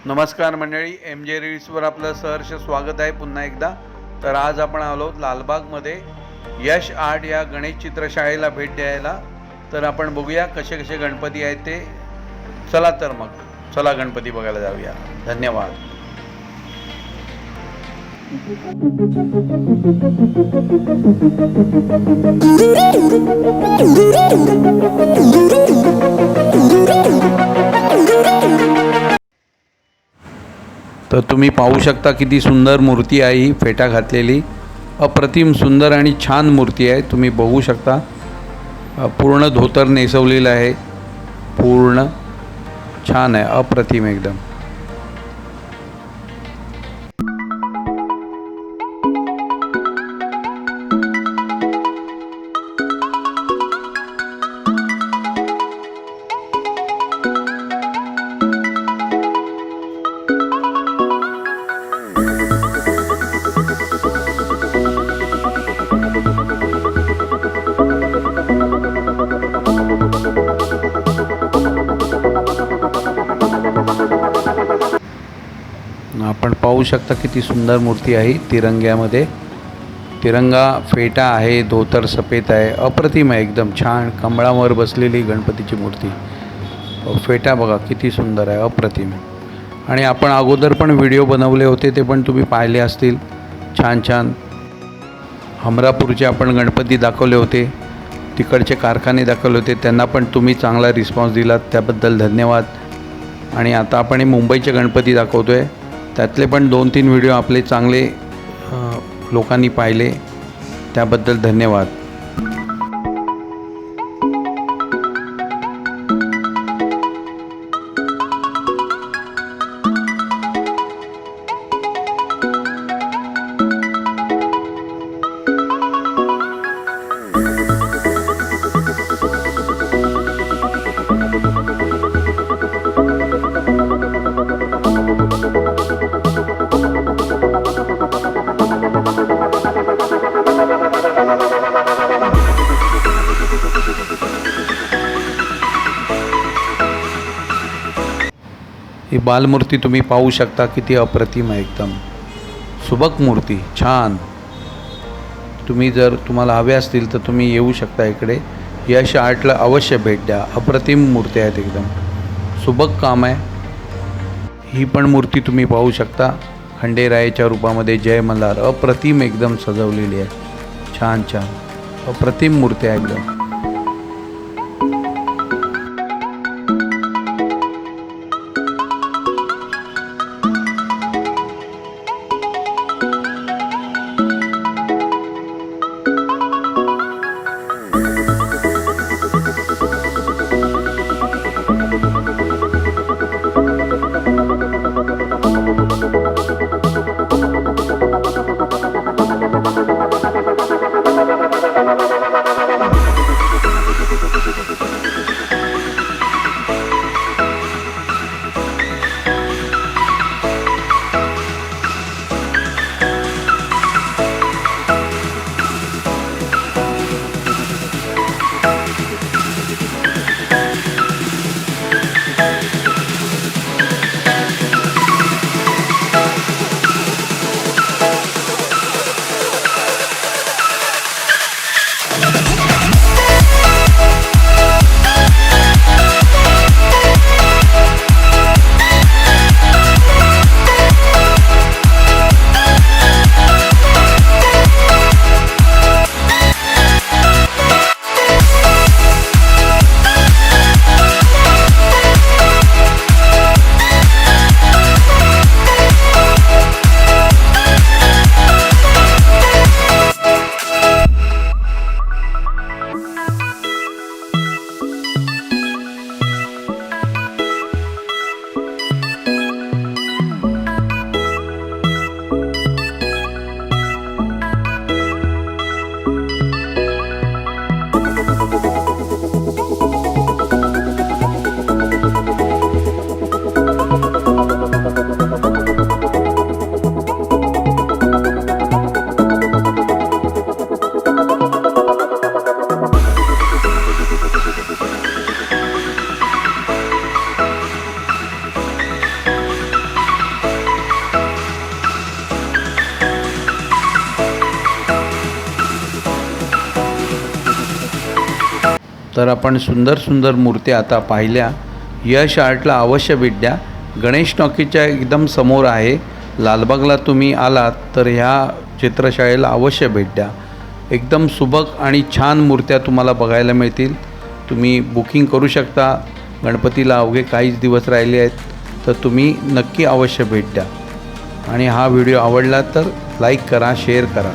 नमस्कार मंडळी, एम जे रील्सवर आपलं सहर्ष स्वागत आहे पुन्हा एकदा। तर आज आपण आलो लालबागमध्ये यश आर्ट या गणेश चित्रशाळेला भेट द्यायला। तर आपण बघूया कसे कसे गणपती आहेत ते। चला तर मग चला गणपती बघायला जाऊया। धन्यवाद। तर तुम्ही पाहू शकता किती सुंदर मूर्ती आहे ही, फेटा घातलेली अप्रतिम सुंदर आणि छान मूर्ती आहे। तुम्ही बघू शकता पूर्ण धोतर नेसवलेलं आहे, पूर्ण छान आहे, अप्रतिम एकदम। आपण पाहू शकता किती सुंदर मूर्ती आहे तिरंग्यामध्ये। तिरंगा फेटा आहे, धोतर सफेद आहे, अप्रतिम आहे, एकदम छान कमळावर बसलेली गणपतीची मूर्ती। फेटा बघा किती सुंदर आहे, अप्रतिम। आणि आपण अगोदर पण व्हिडिओ बनवले होते, ते पण तुम्ही पाहिले असतील। छान छान हमरापूरचे आपण गणपती दाखवले होते, तिकडचे कारखाने दाखवले होते, त्यांना पण तुम्ही चांगला रिस्पॉन्स दिलात, त्याबद्दल धन्यवाद। आणि आता आपण मुंबईचे गणपती दाखवतोय, त्यातले पण 2-3 व्हिडिओ आपले चांगले लोकांनी पाहिले, त्याबद्दल धन्यवाद। ही बालमूर्ती तुम्ही पाहू शकता किती अप्रतिम आहे, एकदम सुबक मूर्ती, छान। तुम्ही जर तुम्हाला हवे असतील तर तुम्ही येऊ शकता इकडे, यश आर्टला अवश्य भेट द्या। अप्रतिम मूर्ती आहेत, एकदम सुबक काम आहे। ही पण मूर्ती तुम्ही पाहू शकता, खंडेरायाच्या रूपामध्ये जय मल्हार, अप्रतिम एकदम सजवलेली आहे, छान छान अप्रतिम मूर्ती आहे एकदम। तर आपण सुंदर सुंदर मूर्त्या आता पाहिल्या. यश आर्टला अवश्य भेट द्या. गणेश टॉकीजच्या एकदम समोर आहे. लालबागला तुम्ही आलात तर ह्या चित्रशाळेला अवश्य भेट द्या. एकदम सुबक आणि छान मूर्त्या तुम्हाला बघायला मिळतील. तुम्ही बुकिंग करू शकता. गणपतीला अवघे काहीच दिवस राहिले आहेत, तर तुम्ही नक्की अवश्य भेट द्या. आणि हा व्हिडिओ आवडला तर लाईक करा, शेअर करा.